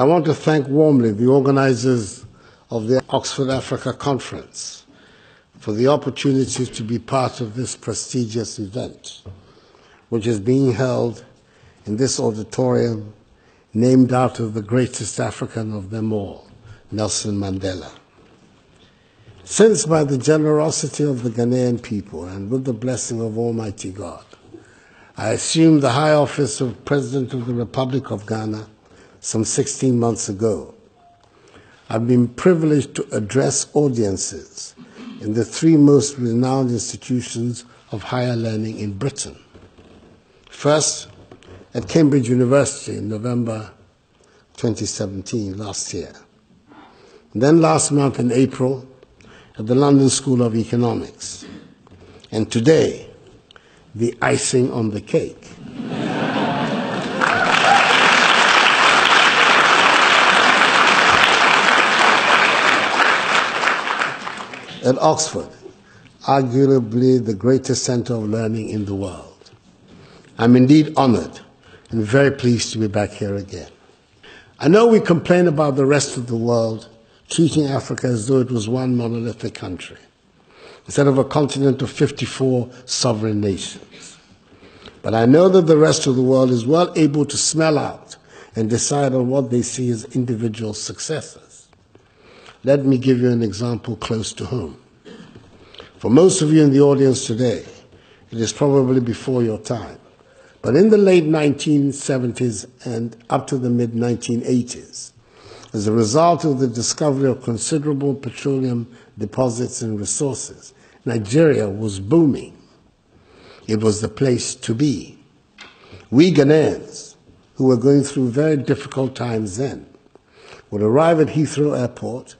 I want to thank warmly the organizers of the Oxford Africa Conference for the opportunity to be part of this prestigious event, which is being held in this auditorium named after the greatest African of them all, Nelson Mandela. Since by the generosity of the Ghanaian people and with the blessing of Almighty God, I assumed the high office of President of the Republic of Ghana some 16 months ago, I've been privileged to address audiences in the three most renowned institutions of higher learning in Britain. First, at Cambridge University in November 2017, last year. Then last month in April, at the London School of Economics. And today, the icing on the cake. At Oxford, arguably the greatest center of learning in the world. I'm indeed honored and very pleased to be back here again. I know we complain about the rest of the world treating Africa as though it was one monolithic country, instead of a continent of 54 sovereign nations. But I know that the rest of the world is well able to smell out and decide on what they see as individual successes. Let me give you an example close to home. For most of you in the audience today, it is probably before your time. But in the late 1970s and up to the mid-1980s, as a result of the discovery of considerable petroleum deposits and resources, Nigeria was booming. It was the place to be. We Ghanaians, who were going through very difficult times then, would arrive at Heathrow Airport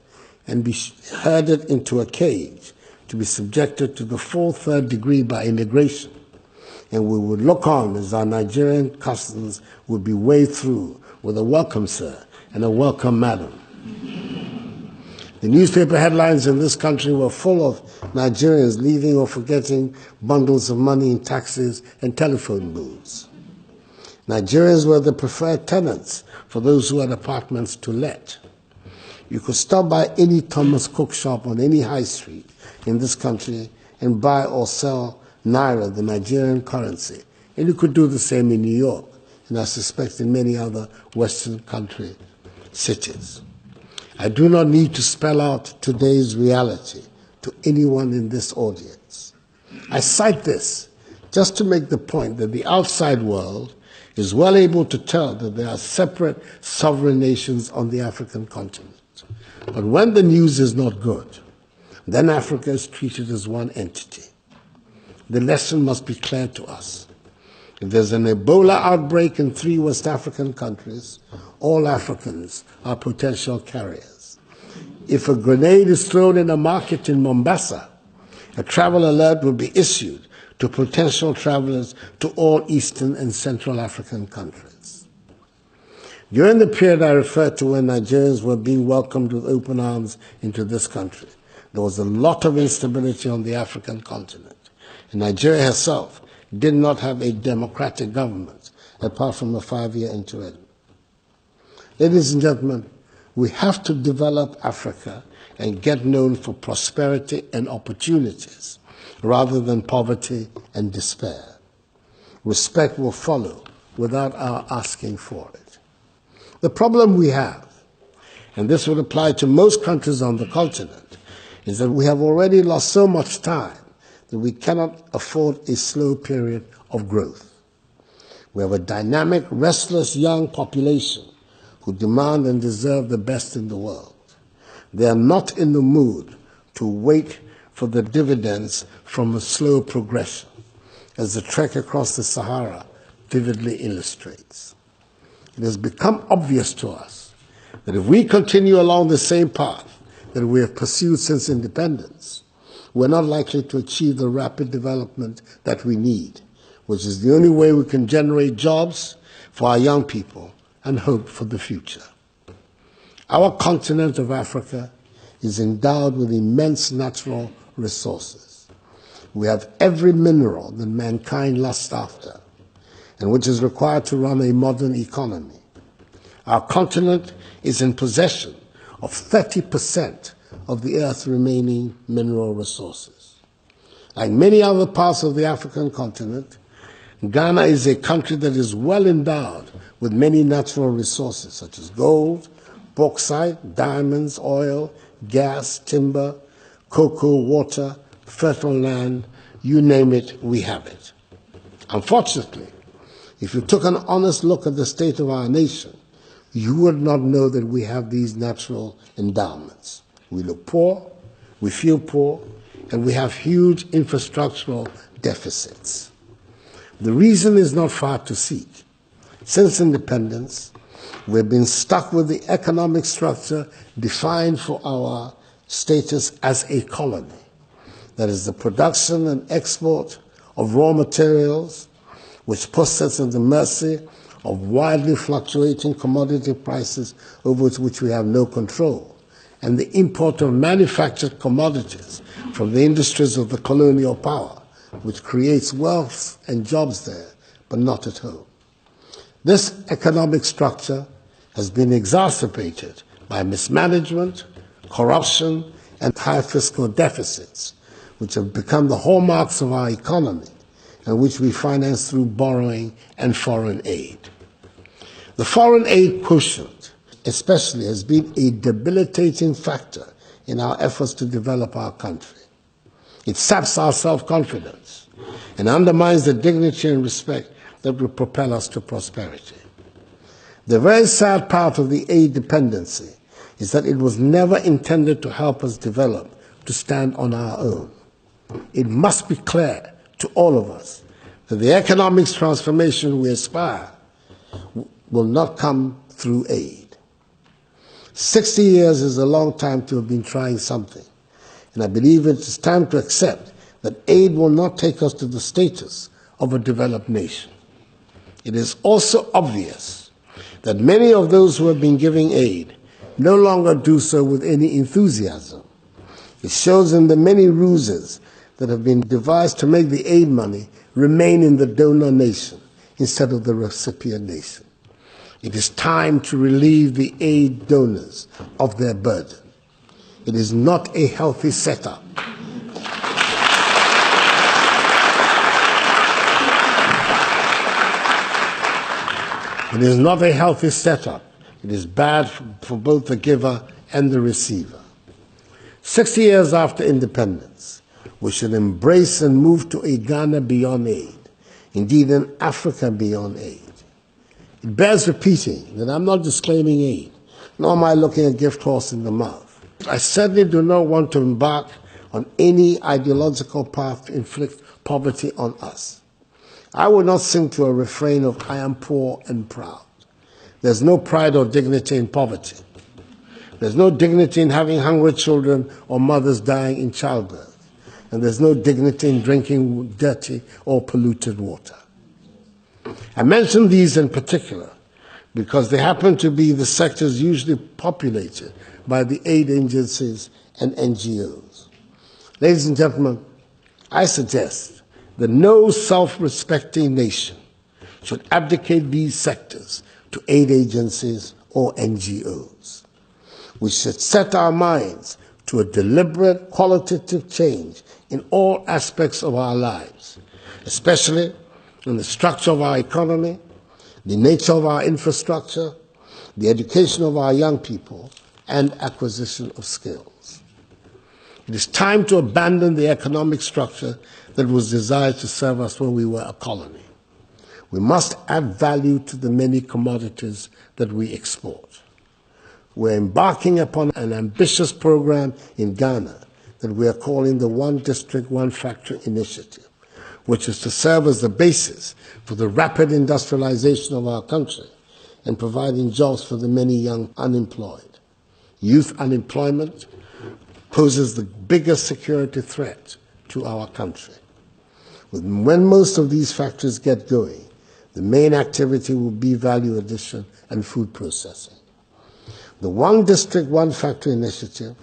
and be herded into a cage to be subjected to the full third degree by immigration. And we would look on as our Nigerian customs would be waved through with a welcome, sir, and a welcome, madam. The newspaper headlines in this country were full of Nigerians leaving or forgetting bundles of money in taxis and telephone booths. Nigerians were the preferred tenants for those who had apartments to let. You could stop by any Thomas Cook shop on any high street in this country and buy or sell Naira, the Nigerian currency. And you could do the same in New York, and I suspect in many other Western country cities. I do not need to spell out today's reality to anyone in this audience. I cite this just to make the point that the outside world is well able to tell that there are separate sovereign nations on the African continent. But when the news is not good, then Africa is treated as one entity. The lesson must be clear to us. If there's an Ebola outbreak in 3 West African countries, all Africans are potential carriers. If a grenade is thrown in a market in Mombasa, a travel alert will be issued to potential travelers to all Eastern and Central African countries. During the period I referred to when Nigerians were being welcomed with open arms into this country, there was a lot of instability on the African continent. And Nigeria herself did not have a democratic government, apart from a 5-year interim. Ladies and gentlemen, we have to develop Africa and get known for prosperity and opportunities, rather than poverty and despair. Respect will follow without our asking for it. The problem we have, and this would apply to most countries on the continent, is that we have already lost so much time that we cannot afford a slow period of growth. We have a dynamic, restless young population who demand and deserve the best in the world. They are not in the mood to wait for the dividends from a slow progression, as the trek across the Sahara vividly illustrates. It has become obvious to us that if we continue along the same path that we have pursued since independence, we're not likely to achieve the rapid development that we need, which is the only way we can generate jobs for our young people and hope for the future. Our continent of Africa is endowed with immense natural resources. We have every mineral that mankind lusts after, and which is required to run a modern economy. Our continent is in possession of 30% of the Earth's remaining mineral resources. Like many other parts of the African continent, Ghana is a country that is well endowed with many natural resources such as gold, bauxite, diamonds, oil, gas, timber, cocoa, water, fertile land, you name it, we have it. Unfortunately, if you took an honest look at the state of our nation, you would not know that we have these natural endowments. We look poor, we feel poor, and we have huge infrastructural deficits. The reason is not far to seek. Since independence, we've been stuck with the economic structure defined for our status as a colony. That is the production and export of raw materials, which puts us at the mercy of wildly fluctuating commodity prices over which we have no control, and the import of manufactured commodities from the industries of the colonial power, which creates wealth and jobs there, but not at home. This economic structure has been exacerbated by mismanagement, corruption, and high fiscal deficits, which have become the hallmarks of our economy and which we finance through borrowing and foreign aid. The foreign aid quotient, especially, has been a debilitating factor in our efforts to develop our country. It saps our self-confidence and undermines the dignity and respect that will propel us to prosperity. The very sad part of the aid dependency is that it was never intended to help us develop to stand on our own. It must be clear to all of us that the economic transformation we aspire will not come through aid. 60 years is a long time to have been trying something, and I believe it is time to accept that aid will not take us to the status of a developed nation. It is also obvious that many of those who have been giving aid no longer do so with any enthusiasm. It shows in the many ruses that have been devised to make the aid money remain in the donor nation instead of the recipient nation. It is time to relieve the aid donors of their burden. It is not a healthy setup. It is not a healthy setup. It is bad for both the giver and the receiver. 60 years after independence, we should embrace and move to a Ghana beyond aid, indeed an Africa beyond aid. It bears repeating that I'm not disclaiming aid, nor am I looking a gift horse in the mouth. I certainly do not want to embark on any ideological path to inflict poverty on us. I will not sing to a refrain of I am poor and proud. There's no pride or dignity in poverty. There's no dignity in having hungry children or mothers dying in childbirth. And there's no dignity in drinking dirty or polluted water. I mention these in particular because they happen to be the sectors usually populated by the aid agencies and NGOs. Ladies and gentlemen, I suggest that no self-respecting nation should abdicate these sectors to aid agencies or NGOs. We should set our minds to a deliberate qualitative change in all aspects of our lives, especially in the structure of our economy, the nature of our infrastructure, the education of our young people, and acquisition of skills. It is time to abandon the economic structure that was designed to serve us when we were a colony. We must add value to the many commodities that we export. We're embarking upon an ambitious program in Ghana that we are calling the One District, One Factory Initiative, which is to serve as the basis for the rapid industrialization of our country and providing jobs for the many young unemployed. Youth unemployment poses the biggest security threat to our country. When most of these factories get going, the main activity will be value addition and food processing. The One District, One Factory initiative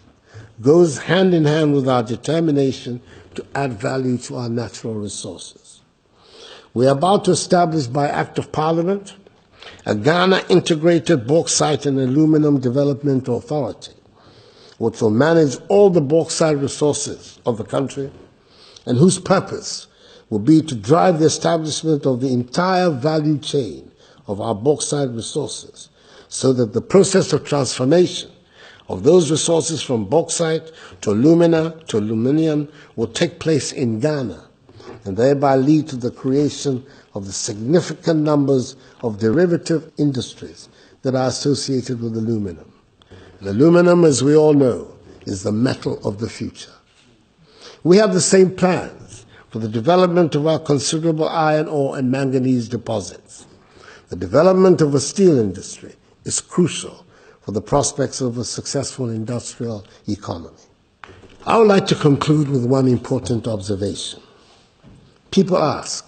goes hand in hand with our determination to add value to our natural resources. We are about to establish by Act of Parliament A Ghana Integrated Bauxite and Aluminum Development Authority, which will manage all the bauxite resources of the country and whose purpose will be to drive the establishment of the entire value chain of our bauxite resources so that the process of transformation of those resources from bauxite to alumina to aluminium will take place in Ghana and thereby lead to the creation of the significant numbers of derivative industries that are associated with aluminum. And aluminum, as we all know, is the metal of the future. We have the same plans for the development of our considerable iron ore and manganese deposits. The development of a steel industry is crucial for the prospects of a successful industrial economy. I would like to conclude with one important observation. People ask,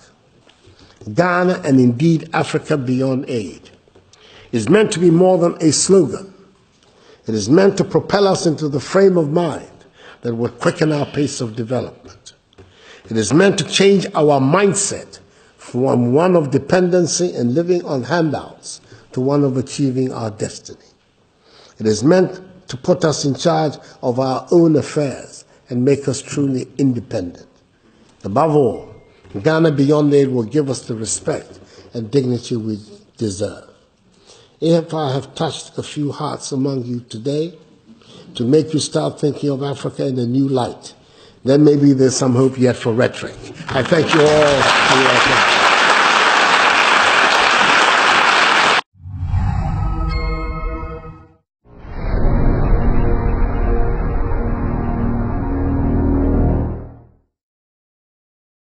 Ghana and indeed Africa Beyond Aid is meant to be more than a slogan. It is meant to propel us into the frame of mind that will quicken our pace of development. It is meant to change our mindset from one of dependency and living on handouts to one of achieving our destiny. It is meant to put us in charge of our own affairs and make us truly independent. Above all, Ghana Beyond Aid will give us the respect and dignity we deserve. If I have touched a few hearts among you today to make you start thinking of Africa in a new light, then maybe there's some hope yet for rhetoric. I thank you all for your attention.